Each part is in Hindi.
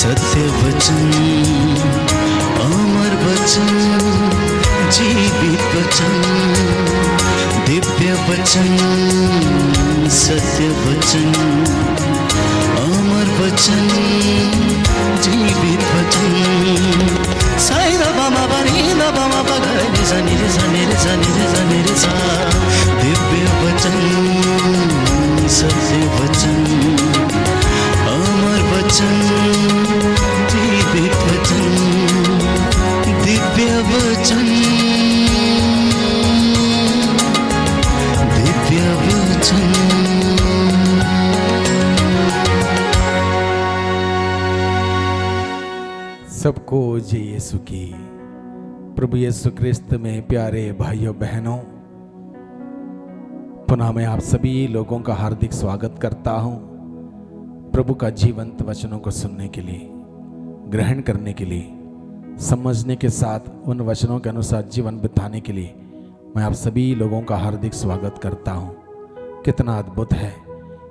सत्य वचन, अमर वचन, जीवित वचन, दिव्य वचन, सत्य वचन, अमर वचन, जीवित वचन। साई दा बामा बनी दा बामा बगरे रे सा रे सा रे सा रे सा। दिव्य वचन, सत्य वचन, अमर वचन, जीवित वचन, दिव्य वचन, दिव्य वचन। सबको जय यीशु की। प्रभु यीशु क्रिस्त में प्यारे भाइयों बहनों, पुनः मैं आप सभी लोगों का हार्दिक स्वागत करता हूं प्रभु का जीवंत वचनों को सुनने के लिए, ग्रहण करने के लिए, समझने के साथ उन वचनों के अनुसार जीवन बिताने के लिए मैं आप सभी लोगों का हार्दिक स्वागत करता हूं। कितना अद्भुत है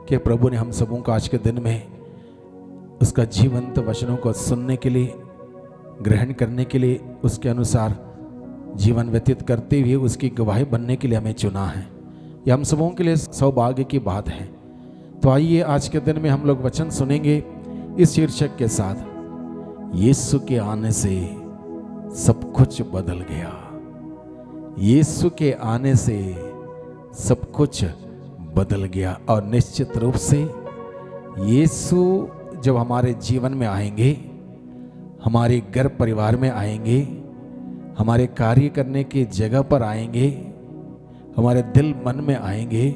कि प्रभु ने हम सबों को आज के दिन में उसका जीवंत वचनों को सुनने के लिए, ग्रहण करने के लिए, उसके अनुसार जीवन व्यतीत करते हुए उसकी गवाही बनने के लिए हमें चुना है। यह हम सबों के लिए सौभाग्य की बात है। तो आइए आज के दिन में हम लोग वचन सुनेंगे इस शीर्षक के साथ, यीशु के आने से सब कुछ बदल गया। यीशु के आने से सब कुछ बदल गया। और निश्चित रूप से यीशु जब हमारे जीवन में आएंगे, हमारे घर परिवार में आएंगे, हमारे कार्य करने की जगह पर आएंगे, हमारे दिल मन में आएंगे,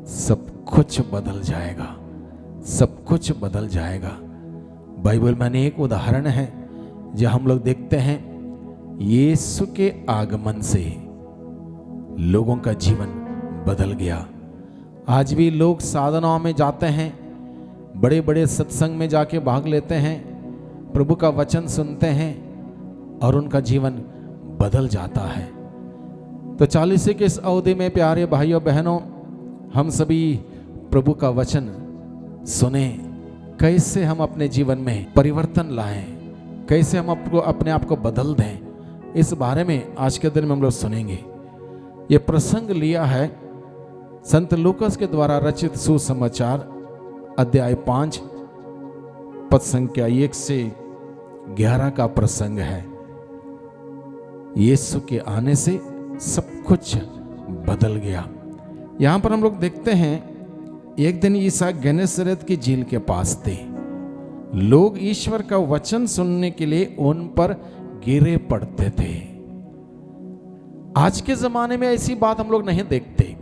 सब कुछ बदल जाएगा, सब कुछ बदल जाएगा। बाइबल में अनेक उदाहरण है जो हम लोग देखते हैं यीशु के आगमन से लोगों का जीवन बदल गया। आज भी लोग साधनाओं में जाते हैं, बड़े बड़े सत्संग में जाके भाग लेते हैं, प्रभु का वचन सुनते हैं और उनका जीवन बदल जाता है। तो 40 की इस अवधि में प्यारे भाइयों बहनों, हम सभी प्रभु का वचन सुने, कैसे हम अपने जीवन में परिवर्तन लाएं, कैसे हम अपने आप को बदल दें, इस बारे में आज के दिन में हम लोग सुनेंगे। ये प्रसंग लिया है संत लूकास के द्वारा रचित सुसमाचार अध्याय 5 पद संख्या 1 से 11 का प्रसंग है। यीशु के आने से सब कुछ बदल गया। यहां पर हम लोग देखते हैं, एक दिन ईसा गेनेसरेत की झील के पास थे। लोग ईश्वर का वचन सुनने के लिए उन पर गिरे पड़ते थे। आज के जमाने में ऐसी बात हम लोग नहीं देखते।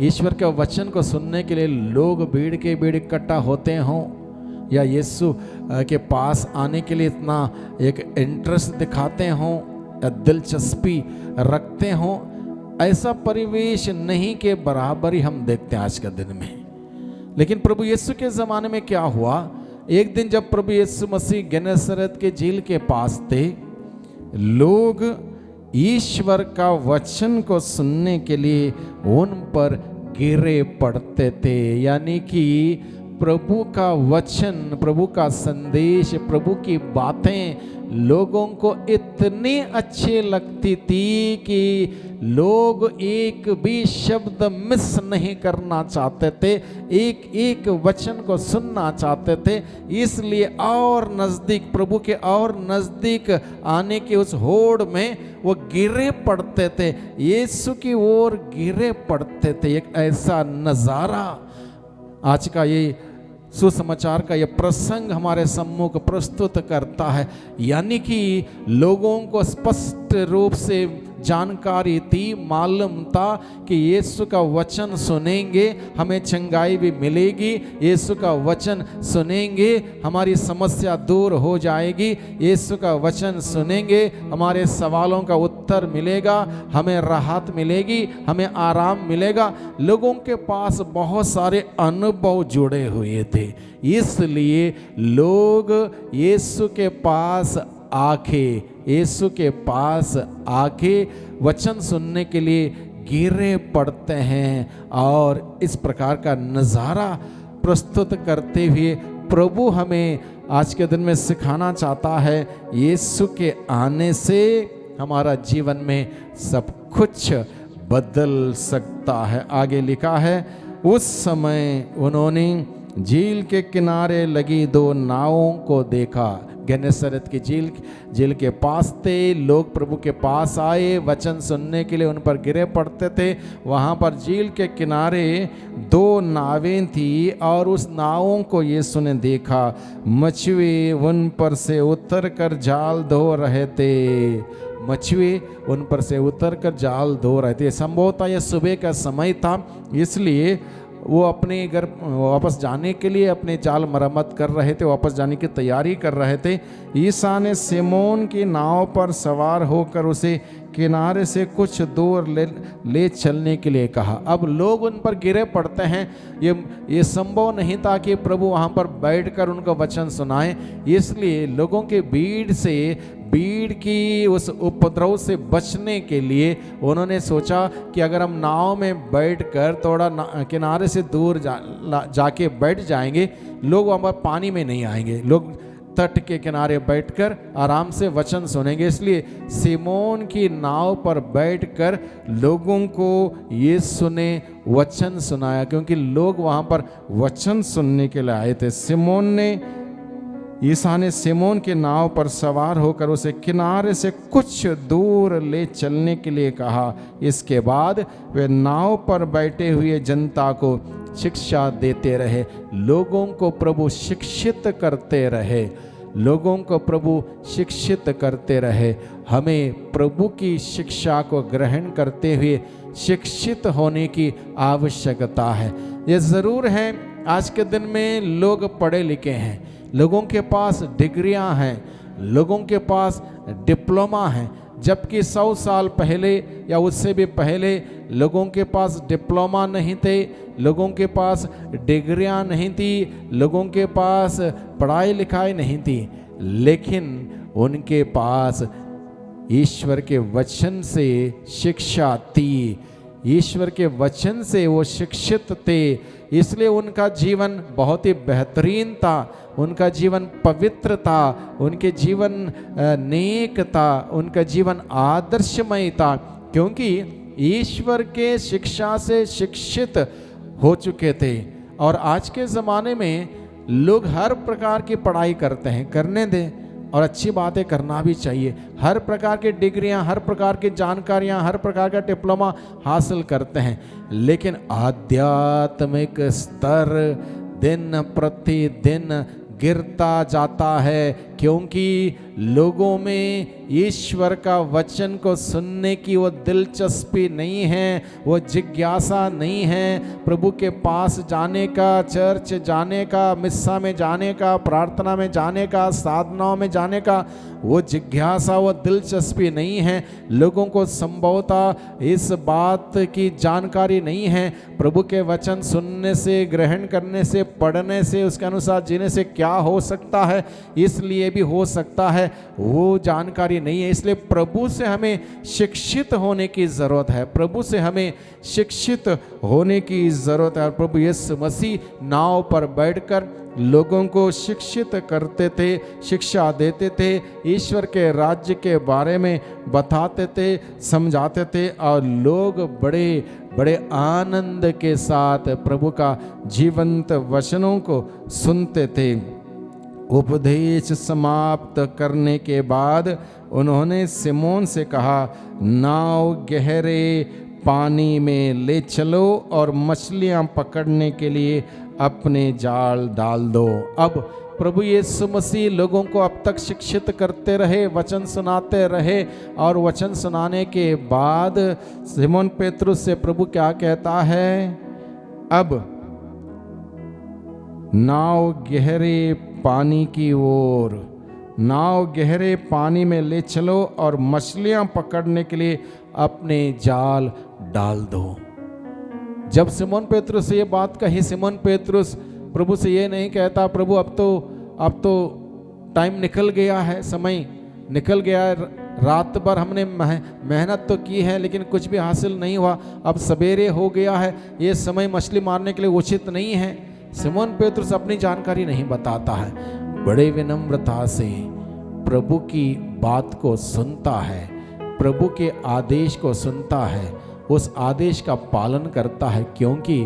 ईश्वर के वचन को सुनने के लिए लोग भीड़ के भीड़ इकट्ठा होते हों या यीशु के पास आने के लिए इतना एक इंटरेस्ट दिखाते हों या दिलचस्पी रखते हों, ऐसा परिवेश नहीं के बराबर ही हम देखते हैं आज के दिन में। लेकिन प्रभु यीशु के ज़माने में क्या हुआ, एक दिन जब प्रभु यीशु मसीह गेनेसरेत के झील के पास थे, लोग ईश्वर का वचन को सुनने के लिए उन पर गिरे पड़ते थे। यानी कि प्रभु का वचन, प्रभु का संदेश, प्रभु की बातें लोगों को इतनी अच्छी लगती थी कि लोग एक भी शब्द मिस नहीं करना चाहते थे, एक एक वचन को सुनना चाहते थे। इसलिए और नज़दीक, प्रभु के और नज़दीक आने की उस होड़ में वो गिरे पड़ते थे, यीशु की ओर गिरे पड़ते थे। एक ऐसा नज़ारा आज का ये सुसमाचार का यह प्रसंग हमारे सम्मुख प्रस्तुत करता है। यानी कि लोगों को स्पष्ट रूप से जानकारी थी, मालूम था कि यीशु का वचन सुनेंगे हमें चंगाई भी मिलेगी, यीशु का वचन सुनेंगे हमारी समस्या दूर हो जाएगी, यीशु का वचन सुनेंगे हमारे सवालों का उत्तर मिलेगा, हमें राहत मिलेगी, हमें आराम मिलेगा। लोगों के पास बहुत सारे अनुभव जुड़े हुए थे, इसलिए लोग यीशु के पास आके वचन सुनने के लिए गिरे पड़ते हैं और इस प्रकार का नज़ारा प्रस्तुत करते हुए प्रभु हमें आज के दिन में सिखाना चाहता है, यीशु के आने से हमारा जीवन में सब कुछ बदल सकता है। आगे लिखा है, उस समय उन्होंने झील के किनारे लगी 2 नावों को देखा। गेनेसरेत की झील के पास थे। लोग प्रभु के पास आए, वचन सुनने के लिए उन पर गिरे पड़ते थे। वहाँ पर झील के किनारे 2 नावें थी और उस नावों को यीशु ने देखा। मछुए उन पर से उतर कर जाल धो रहे थे। मछुए उन पर से उतर कर जाल धो रहे थे। संभवतः यह सुबह का समय था, इसलिए वो अपने घर वापस जाने के लिए अपने जाल मरम्मत कर रहे थे, वापस जाने की तैयारी कर रहे थे। ईसा ने सिमोन की नाव पर सवार होकर उसे किनारे से कुछ दूर ले चलने के लिए कहा। अब लोग उन पर गिरे पड़ते हैं। ये संभव नहीं था कि प्रभु वहाँ पर बैठकर उनको वचन सुनाए, इसलिए लोगों के भीड़ की उस उपद्रव से बचने के लिए उन्होंने सोचा कि अगर हम नाव में बैठकर थोड़ा किनारे से दूर जाके बैठ जाएंगे, लोग वहाँ पर पानी में नहीं आएंगे, लोग तट के किनारे बैठकर आराम से वचन सुनेंगे। इसलिए सिमोन की नाव पर बैठकर लोगों को यीशु ने वचन सुनाया, क्योंकि लोग वहाँ पर वचन सुनने के लिए आए थे। ईसा ने सिमोन के नाव पर सवार होकर उसे किनारे से कुछ दूर ले चलने के लिए कहा। इसके बाद वे नाव पर बैठे हुए जनता को शिक्षा देते रहे। लोगों को प्रभु शिक्षित करते रहे, लोगों को प्रभु शिक्षित करते रहे। हमें प्रभु की शिक्षा को ग्रहण करते हुए शिक्षित होने की आवश्यकता है। ये ज़रूर है, आज के दिन में लोग पढ़े लिखे हैं, लोगों के पास डिग्रियां हैं, लोगों के पास डिप्लोमा है, जबकि 100 साल पहले या उससे भी पहले लोगों के पास डिप्लोमा नहीं थे, लोगों के पास डिग्रियां नहीं थी, लोगों के पास पढ़ाई लिखाई नहीं थी, लेकिन उनके पास ईश्वर के वचन से शिक्षा थी। ईश्वर के वचन से वो शिक्षित थे, इसलिए उनका जीवन बहुत ही बेहतरीन था, उनका जीवन पवित्र था, उनके जीवन नेक था, उनका जीवन आदर्शमय था, क्योंकि ईश्वर के शिक्षा से शिक्षित हो चुके थे। और आज के ज़माने में लोग हर प्रकार की पढ़ाई करते हैं, करने दें, और अच्छी बातें करना भी चाहिए। हर प्रकार की डिग्रियां, हर प्रकार की जानकारियां, हर प्रकार का डिप्लोमा हासिल करते हैं, लेकिन आध्यात्मिक स्तर दिन प्रतिदिन गिरता जाता है, क्योंकि लोगों में ईश्वर का वचन को सुनने की वो दिलचस्पी नहीं है, वो जिज्ञासा नहीं है, प्रभु के पास जाने का, चर्च जाने का, मिस्सा में जाने का, प्रार्थना में जाने का, साधनाओं में जाने का वो जिज्ञासा, वो दिलचस्पी नहीं है। लोगों को संभवतः इस बात की जानकारी नहीं है, प्रभु के वचन सुनने से, ग्रहण करने से, पढ़ने से, उसके अनुसार जीने से क्या हो सकता है, इसलिए भी हो सकता है वो जानकारी नहीं है। इसलिए प्रभु से हमें शिक्षित होने की ज़रूरत है, प्रभु से हमें शिक्षित होने की ज़रूरत है। और प्रभु यीशु मसीह नाव पर बैठकर लोगों को शिक्षित करते थे, शिक्षा देते थे, ईश्वर के राज्य के बारे में बताते थे, समझाते थे, और लोग बड़े बड़े आनंद के साथ प्रभु का जीवंत वचनों को सुनते थे। उपदेश समाप्त करने के बाद उन्होंने सिमोन से कहा, नाव गहरे पानी में ले चलो और मछलियां पकड़ने के लिए अपने जाल डाल दो। अब प्रभु यीशु मसीह लोगों को अब तक शिक्षित करते रहे, वचन सुनाते रहे, और वचन सुनाने के बाद सिमोन पेतरुस से प्रभु क्या कहता है, अब नाव गहरे पानी की ओर, नाव गहरे पानी में ले चलो और मछलियां पकड़ने के लिए अपने जाल डाल दो। जब सिमोन पेतरुस ये बात कही, सिमोन पेतरुस प्रभु से ये नहीं कहता, प्रभु अब तो टाइम निकल गया है, समय निकल गया है, रात भर हमने मेहनत तो की है लेकिन कुछ भी हासिल नहीं हुआ, अब सवेरे हो गया है, ये समय मछली मारने के लिए उचित नहीं है। सिमोन पेतरुस अपनी जानकारी नहीं बताता है, बड़े विनम्रता से प्रभु की बात को सुनता है, प्रभु के आदेश को सुनता है, उस आदेश का पालन करता है, क्योंकि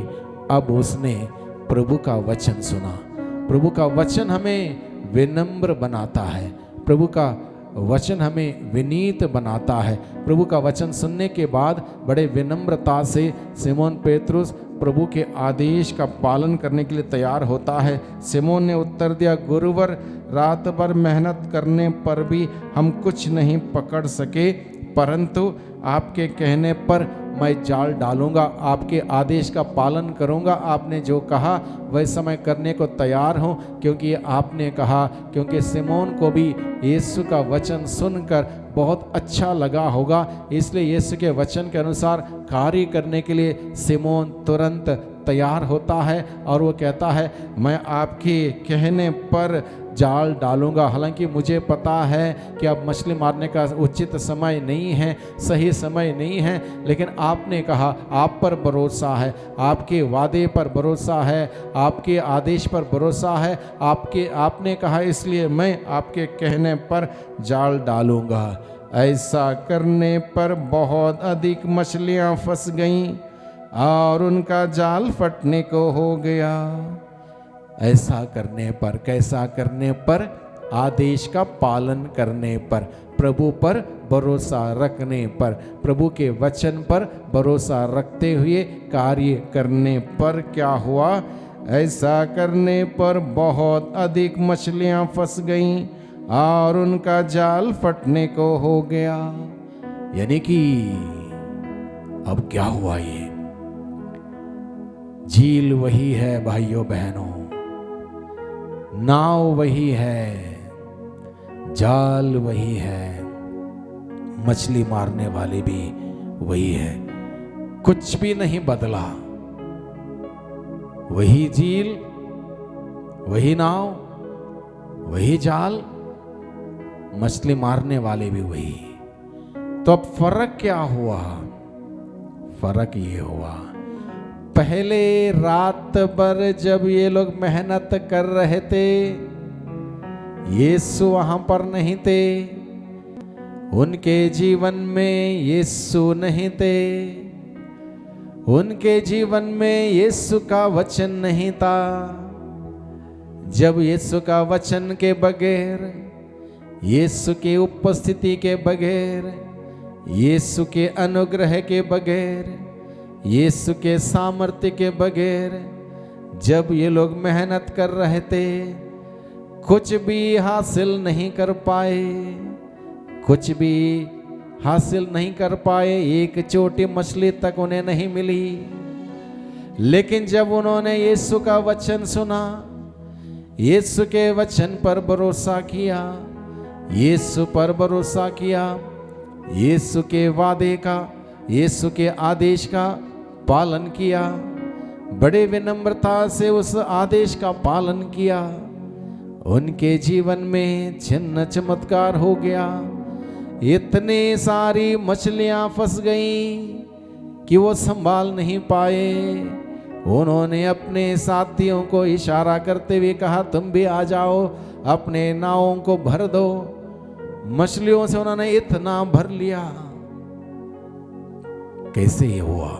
अब उसने प्रभु का वचन सुना। प्रभु का वचन हमें विनम्र बनाता है, प्रभु का वचन हमें विनीत बनाता है। प्रभु का वचन सुनने के बाद बड़े विनम्रता से सिमोन पेतरुस प्रभु के आदेश का पालन करने के लिए तैयार होता है। सिमोन ने उत्तर दिया, गुरुवर, रात भर मेहनत करने पर भी हम कुछ नहीं पकड़ सके, परंतु आपके कहने पर मैं जाल डालूंगा, आपके आदेश का पालन करूंगा। आपने जो कहा वैसा मैं करने को तैयार हूं, क्योंकि आपने कहा। क्योंकि सिमोन को भी यीशु का वचन सुनकर बहुत अच्छा लगा होगा, इसलिए यीशु के वचन के अनुसार कार्य करने के लिए सिमोन तुरंत तैयार होता है और वो कहता है, मैं आपके कहने पर जाल डालूंगा। हालांकि मुझे पता है कि अब मछली मारने का उचित समय नहीं है, सही समय नहीं है, लेकिन आपने कहा, आप पर भरोसा है, आपके वादे पर भरोसा है, आपके आदेश पर भरोसा है, आपने कहा, इसलिए मैं आपके कहने पर जाल डालूंगा। ऐसा करने पर बहुत अधिक मछलियां फंस गईं और उनका जाल फटने को हो गया। ऐसा करने पर, कैसा करने पर? आदेश का पालन करने पर, प्रभु पर भरोसा रखने पर, प्रभु के वचन पर भरोसा रखते हुए कार्य करने पर क्या हुआ? ऐसा करने पर बहुत अधिक मछलियां फंस गईं और उनका जाल फटने को हो गया। यानी कि अब क्या हुआ? ये झील वही है भाइयों बहनों, नाव वही है, जाल वही है, मछली मारने वाले भी वही है, कुछ भी नहीं बदला। वही झील, वही नाव, वही जाल, मछली मारने वाले भी वही। तो अब फर्क क्या हुआ? फर्क ये हुआ, पहले रात भर जब ये लोग मेहनत कर रहे थे, यीशु वहां पर नहीं थे, उनके जीवन में यीशु नहीं थे, उनके जीवन में यीशु का वचन नहीं था। जब यीशु का वचन के बगैर, यीशु की उपस्थिति के बगैर, यीशु के अनुग्रह के बगैर, यीशु के सामर्थ्य के बगैर जब ये लोग मेहनत कर रहे थे, कुछ भी हासिल नहीं कर पाए, कुछ भी हासिल नहीं कर पाए। एक छोटी मछली तक उन्हें नहीं मिली। लेकिन जब उन्होंने यीशु का वचन सुना, यीशु के वचन पर भरोसा किया, यीशु पर भरोसा किया, यीशु के वादे का, यीशु के आदेश का पालन किया, बड़े विनम्रता से उस आदेश का पालन किया, उनके जीवन में चिन्ह चमत्कार हो गया। इतनी सारी मछलियां फंस गईं कि वो संभाल नहीं पाए। उन्होंने अपने साथियों को इशारा करते हुए कहा, तुम भी आ जाओ, अपने नावों को भर दो। मछलियों से उन्होंने इतना भर लिया। कैसे ये हुआ?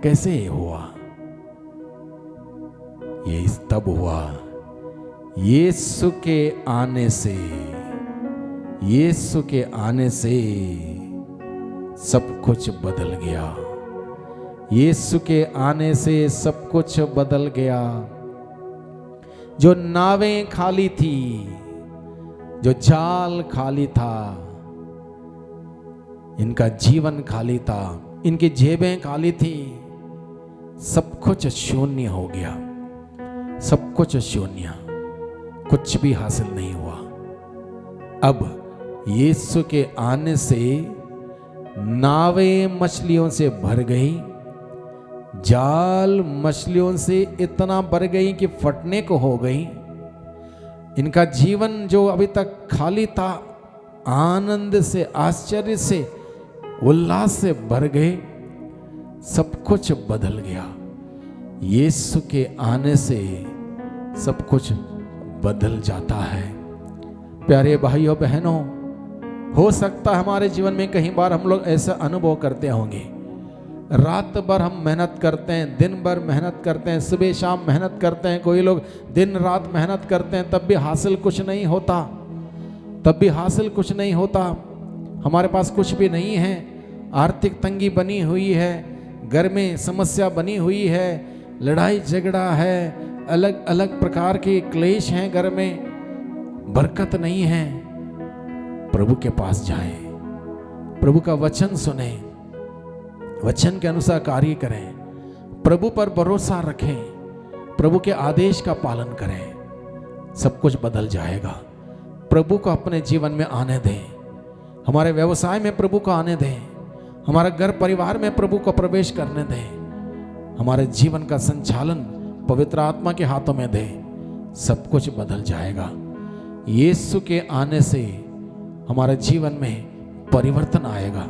कैसे ये हुआ? ये तब हुआ यीशु के आने से। यीशु के आने से सब कुछ बदल गया। यीशु के आने से सब कुछ बदल गया। जो नावें खाली थी, जो जाल खाली था, इनका जीवन खाली था, इनकी जेबें खाली थी, सब कुछ शून्य हो गया। सब कुछ शून्य, कुछ भी हासिल नहीं हुआ। अब यीशु के आने से नावें मछलियों से भर गई, जाल मछलियों से इतना भर गई कि फटने को हो गई। इनका जीवन जो अभी तक खाली था, आनंद से, आश्चर्य से, उल्लास से भर गए। सब कुछ बदल गया। यीशु के आने से सब कुछ बदल जाता है। प्यारे भाइयों बहनों, हो सकता है हमारे जीवन में कई बार हम लोग ऐसा अनुभव करते होंगे, रात भर हम मेहनत करते हैं, दिन भर मेहनत करते हैं, सुबह शाम मेहनत करते हैं, कोई लोग दिन रात मेहनत करते हैं, तब भी हासिल कुछ नहीं होता, तब भी हासिल कुछ नहीं होता। हमारे पास कुछ भी नहीं है, आर्थिक तंगी बनी हुई है, घर में समस्या बनी हुई है, लड़ाई झगड़ा है, अलग अलग प्रकार के क्लेश हैं घर में, बरकत नहीं है। प्रभु के पास जाएं, प्रभु का वचन सुने, वचन के अनुसार कार्य करें, प्रभु पर भरोसा रखें, प्रभु के आदेश का पालन करें, सब कुछ बदल जाएगा। प्रभु को अपने जीवन में आने दें, हमारे व्यवसाय में प्रभु को आने दें, हमारे घर परिवार में प्रभु को प्रवेश करने दें, हमारे जीवन का संचालन पवित्र आत्मा के हाथों में दें, सब कुछ बदल जाएगा। यीशु के आने से हमारे जीवन में परिवर्तन आएगा,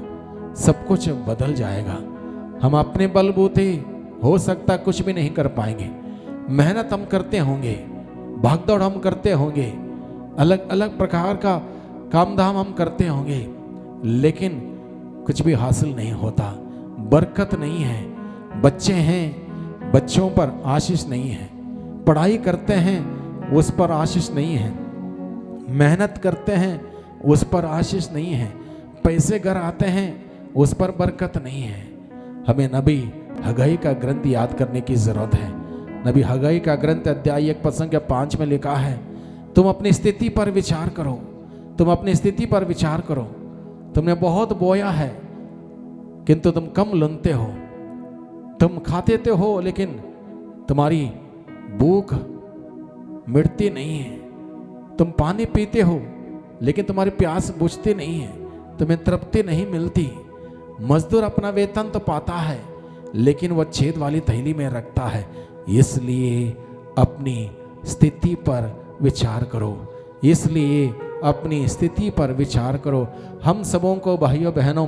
सब कुछ बदल जाएगा। हम अपने बलबूते हो सकता कुछ भी नहीं कर पाएंगे, मेहनत हम करते होंगे, भागदौड़ हम करते होंगे, अलग अलग प्रकार का काम धाम हम करते होंगे, लेकिन कुछ भी हासिल नहीं होता, बरकत नहीं है। बच्चे हैं, बच्चों पर आशीष नहीं है, पढ़ाई करते हैं उस पर आशीष नहीं है, मेहनत करते हैं उस पर आशीष नहीं है, पैसे घर आते हैं उस पर बरकत नहीं है। हमें नबी हगाई का ग्रंथ याद करने की जरूरत है। नबी हगाई का ग्रंथ अध्याय 1 प्रसंग 5 में लिखा है, तुम अपनी स्थिति पर विचार करो, तुम अपनी स्थिति पर विचार करो। तुमने बहुत बोया है किंतु तुम कम लुनते हो, तुम खाते तो हो लेकिन तुम्हारी भूख मिटती नहीं है, तुम पानी पीते हो लेकिन तुम्हारी प्यास बुझती नहीं है, तुम्हें तृप्ति नहीं मिलती। मजदूर अपना वेतन तो पाता है लेकिन वह छेद वाली थैली में रखता है। इसलिए अपनी स्थिति पर विचार करो, इसलिए अपनी स्थिति पर विचार करो। हम सबों को भाइयों बहनों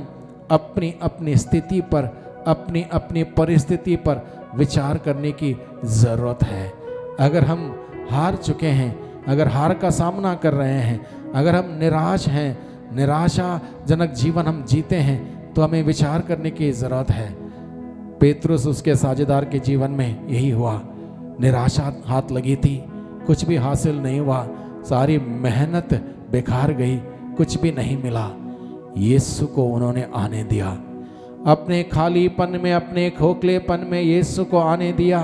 अपनी अपनी स्थिति पर, अपनी अपनी परिस्थिति पर विचार करने की ज़रूरत है। अगर हम हार चुके हैं, अगर हार का सामना कर रहे हैं, अगर हम निराश हैं, निराशाजनक जीवन हम जीते हैं, तो हमें विचार करने की ज़रूरत है। पेतरुस उसके साझेदार के जीवन में यही हुआ, निराशा हाथ लगी थी, कुछ भी हासिल नहीं हुआ, सारी मेहनत बेकार गई, कुछ भी नहीं मिला। यीशु को उन्होंने आने दिया, अपने खालीपन में, अपने खोखलेपन में यीशु को आने दिया।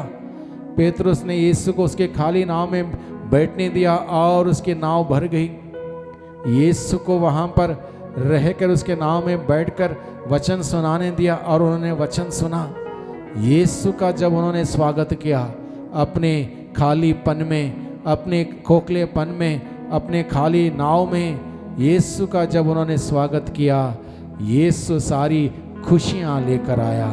पेतरुस ने यीशु को उसके खाली नाव में बैठने दिया और उसकी नाव भर गई। यीशु को वहाँ पर रहकर उसके नाव में बैठकर वचन सुनाने दिया और उन्होंने वचन सुना। यीशु का जब उन्होंने स्वागत किया, अपने खालीपन में, अपने खोखलेपन में, अपने खाली नाव में यीशु का जब उन्होंने स्वागत किया, यीशु सारी खुशियाँ लेकर आया,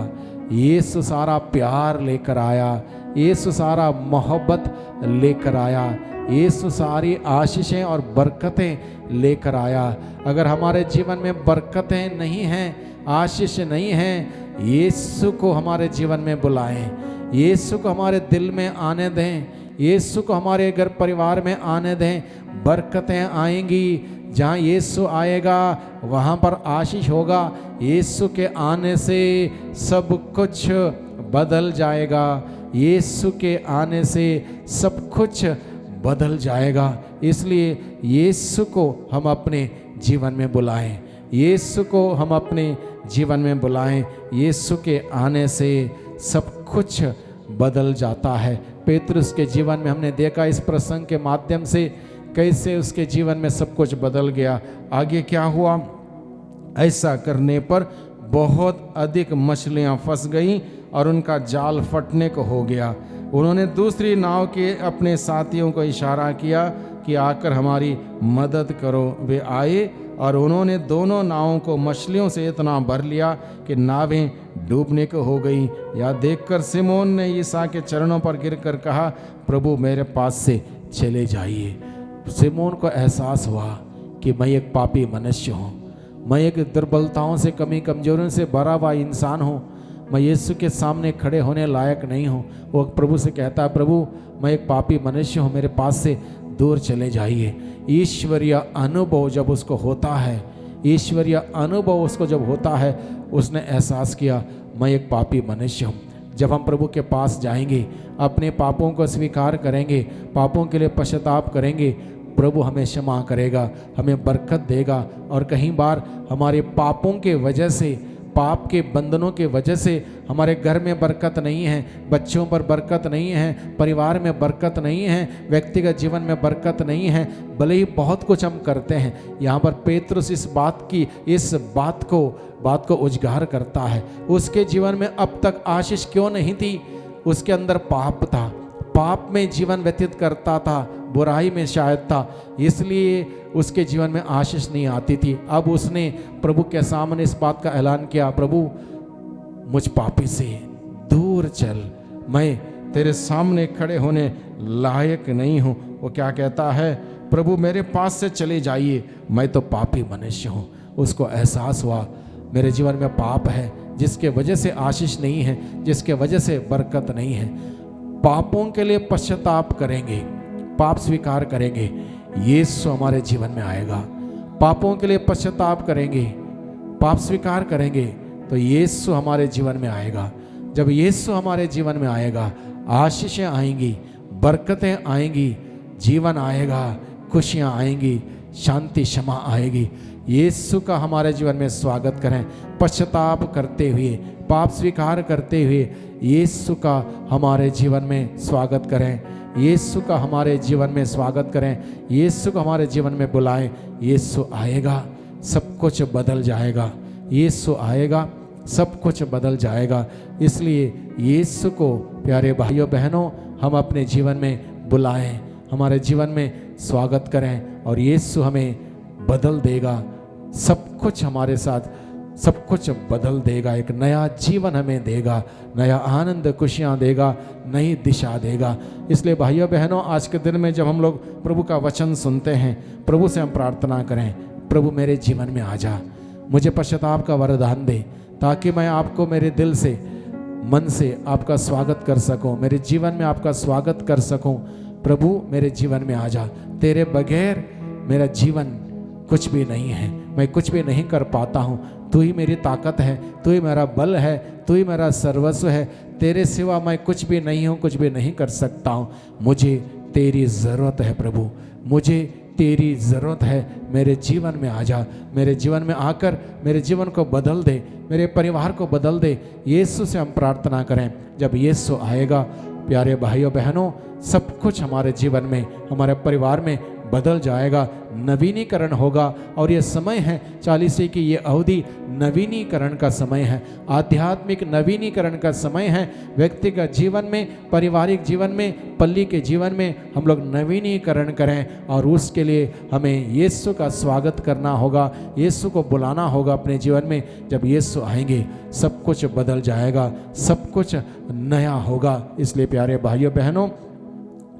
यीशु सारा प्यार लेकर आया, यीशु सारा मोहब्बत लेकर आया, यीशु सारी आशीषें और बरकतें लेकर आया। अगर हमारे जीवन में बरकतें नहीं हैं, आशीष नहीं हैं, यीशु को हमारे जीवन में बुलाएं, यीशु को हमारे दिल में आने दें, यीशु को हमारे घर परिवार में आने दें। बरकतें आएंगी, जहाँ यीशु आएगा वहाँ पर आशीष होगा। यीशु के आने से सब कुछ बदल जाएगा, यीशु के आने से सब कुछ बदल जाएगा। इसलिए यीशु को हम अपने जीवन में बुलाएं, यीशु को हम अपने जीवन में बुलाएं। यीशु के आने से सब कुछ बदल जाता है। पेतरुस के जीवन में हमने देखा इस प्रसंग के माध्यम से कैसे उसके जीवन में सब कुछ बदल गया। आगे क्या हुआ? ऐसा करने पर बहुत अधिक मछलियां फंस गईं और उनका जाल फटने को हो गया। उन्होंने दूसरी नाव के अपने साथियों को इशारा किया कि आकर हमारी मदद करो। वे आए और उन्होंने दोनों नावों को मछलियों से इतना भर लिया कि नावें डूबने को हो गई। यह देखकर सिमोन ने ईसा के चरणों पर गिरकर कहा, प्रभु मेरे पास से चले जाइए। सिमोन को एहसास हुआ कि मैं एक पापी मनुष्य हूँ, मैं एक दुर्बलताओं से, कमी कमजोरियों से भरा हुआ इंसान हूँ, मैं यीशु के सामने खड़े होने लायक नहीं हूँ। वो प्रभु से कहता है, प्रभु मैं एक पापी मनुष्य हूँ, मेरे पास से दूर चले जाइए। ईश्वरीय अनुभव जब उसको होता है, ईश्वरीय अनुभव उसको जब होता है, उसने एहसास किया मैं एक पापी मनुष्य हूँ। जब हम प्रभु के पास जाएंगे, अपने पापों को स्वीकार करेंगे, पापों के लिए पश्चाताप करेंगे, प्रभु हमें क्षमा करेगा, हमें बरकत देगा। और कई बार हमारे पापों के वजह से, पाप के बंधनों के वजह से हमारे घर में बरकत नहीं है, बच्चों पर बरकत नहीं है, परिवार में बरकत नहीं है, व्यक्तिगत जीवन में बरकत नहीं है, भले ही बहुत कुछ हम करते हैं। यहाँ पर पेतरुस इस बात को उजागर करता है। उसके जीवन में अब तक आशीष क्यों नहीं थी? उसके अंदर पाप था, पाप में जीवन व्यतीत करता था, बुराई में शायद था, इसलिए उसके जीवन में आशीष नहीं आती थी। अब उसने प्रभु के सामने इस बात का ऐलान किया, प्रभु मुझ पापी से दूर चल, मैं तेरे सामने खड़े होने लायक नहीं हूँ। वो क्या कहता है, प्रभु मेरे पास से चले जाइए, मैं तो पापी मनुष्य हूँ। उसको एहसास हुआ मेरे जीवन में पाप है, जिसके वजह से आशीष नहीं है, जिसके वजह से बरकत नहीं है। पापों के लिए पश्चाताप करेंगे, पाप स्वीकार करेंगे, यीशु हमारे जीवन में आएगा। पापों के लिए पश्चाताप करेंगे, पाप स्वीकार करेंगे, तो यीशु हमारे जीवन में आएगा। जब यीशु हमारे जीवन में आएगा, आशीषें आएंगी, बरकतें आएंगी, जीवन आएगा, खुशियाँ आएंगी, शांति क्षमा आएगी। यीशु का हमारे जीवन में स्वागत करें, पश्चाताप करते हुए, पाप स्वीकार करते हुए यीशु का हमारे जीवन में स्वागत करें, यीशु का हमारे जीवन में स्वागत करें, यीशु को हमारे जीवन में बुलाएं। यीशु आएगा, सब कुछ बदल जाएगा। यीशु आएगा, सब कुछ बदल जाएगा। इसलिए यीशु को प्यारे भाइयों बहनों हम अपने जीवन में बुलाएं, हमारे जीवन में स्वागत करें, और यीशु हमें बदल देगा। सब कुछ हमारे साथ, सब कुछ बदल देगा। एक नया जीवन हमें देगा, नया आनंद, खुशियाँ देगा, नई दिशा देगा। इसलिए भाइयों बहनों, आज के दिन में जब हम लोग प्रभु का वचन सुनते हैं, प्रभु से हम प्रार्थना करें, प्रभु मेरे जीवन में आ जा, मुझे पश्चाताप का वरदान दे, ताकि मैं आपको मेरे दिल से, मन से आपका स्वागत कर सकूं, मेरे जीवन में आपका स्वागत कर सकूं। प्रभु मेरे जीवन में आ जा, तेरे बगैर मेरा जीवन कुछ भी नहीं है, मैं कुछ भी नहीं कर पाता हूँ। तू ही मेरी ताकत है, तू ही मेरा बल है, तू ही मेरा सर्वस्व है। तेरे सिवा मैं कुछ भी नहीं हूँ, कुछ भी नहीं कर सकता हूँ। मुझे तेरी ज़रूरत है प्रभु, मुझे तेरी ज़रूरत है। मेरे जीवन में आ जा, मेरे जीवन में आकर मेरे जीवन को बदल दे, मेरे परिवार को बदल दे। यीशु से हम प्रार्थना करें। जब यीशु आएगा, प्यारे भाइयों बहनों, सब कुछ हमारे जीवन में, हमारे परिवार में बदल जाएगा, नवीनीकरण होगा। और ये समय है 40 की ये अवधि नवीनीकरण का समय है, आध्यात्मिक नवीनीकरण का समय है। व्यक्तिगत जीवन में, पारिवारिक जीवन में, पल्ली के जीवन में हम लोग नवीनीकरण करें, और उसके लिए हमें यीशु का स्वागत करना होगा, यीशु को बुलाना होगा अपने जीवन में। जब यीशु आएंगे, सब कुछ बदल जाएगा, सब कुछ नया होगा। इसलिए प्यारे भाइयों बहनों,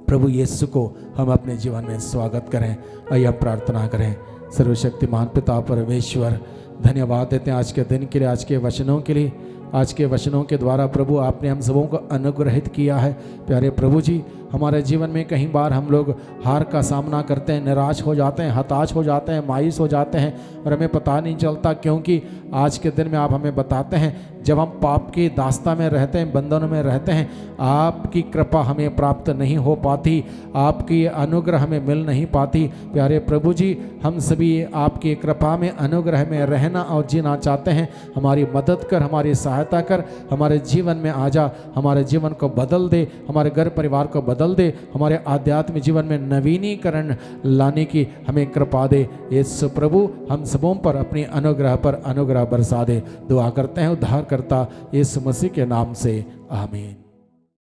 प्रभु यीशु को हम अपने जीवन में स्वागत करें। आइए हम प्रार्थना करें। सर्वशक्तिमान पिता परमेश्वर, धन्यवाद देते हैं आज के दिन के लिए, आज के वचनों के लिए। आज के वचनों के द्वारा प्रभु आपने हम सबों को अनुग्रहित किया है। प्यारे प्रभु जी, हमारे जीवन में कई बार हम लोग हार का सामना करते हैं, निराश हो जाते हैं, हताश हो जाते हैं, मायूस हो जाते हैं, और हमें पता नहीं चलता, क्योंकि आज के दिन में आप हमें बताते हैं, जब हम पाप की दास्ता में रहते हैं, बंधनों में रहते हैं, आपकी कृपा हमें प्राप्त नहीं हो पाती, आपकी अनुग्रह हमें मिल नहीं पाती। प्यारे प्रभु जी, हम सभी आपकी कृपा में, अनुग्रह में रहना और जीना चाहते हैं। हमारी मदद कर, हमारी सहायता कर, हमारे जीवन में आ जा, हमारे जीवन को बदल दे, हमारे घर परिवार को बदल दे, हमारे आध्यात्मिक जीवन में नवीनीकरण लाने की हमें कृपा दे। यीशु प्रभु हम सबों पर अपनी अनुग्रह पर अनुग्रह बरसा दे। दुआ करते हैं उद्धारकर्ता यीशु मसीह के नाम से, आमीन।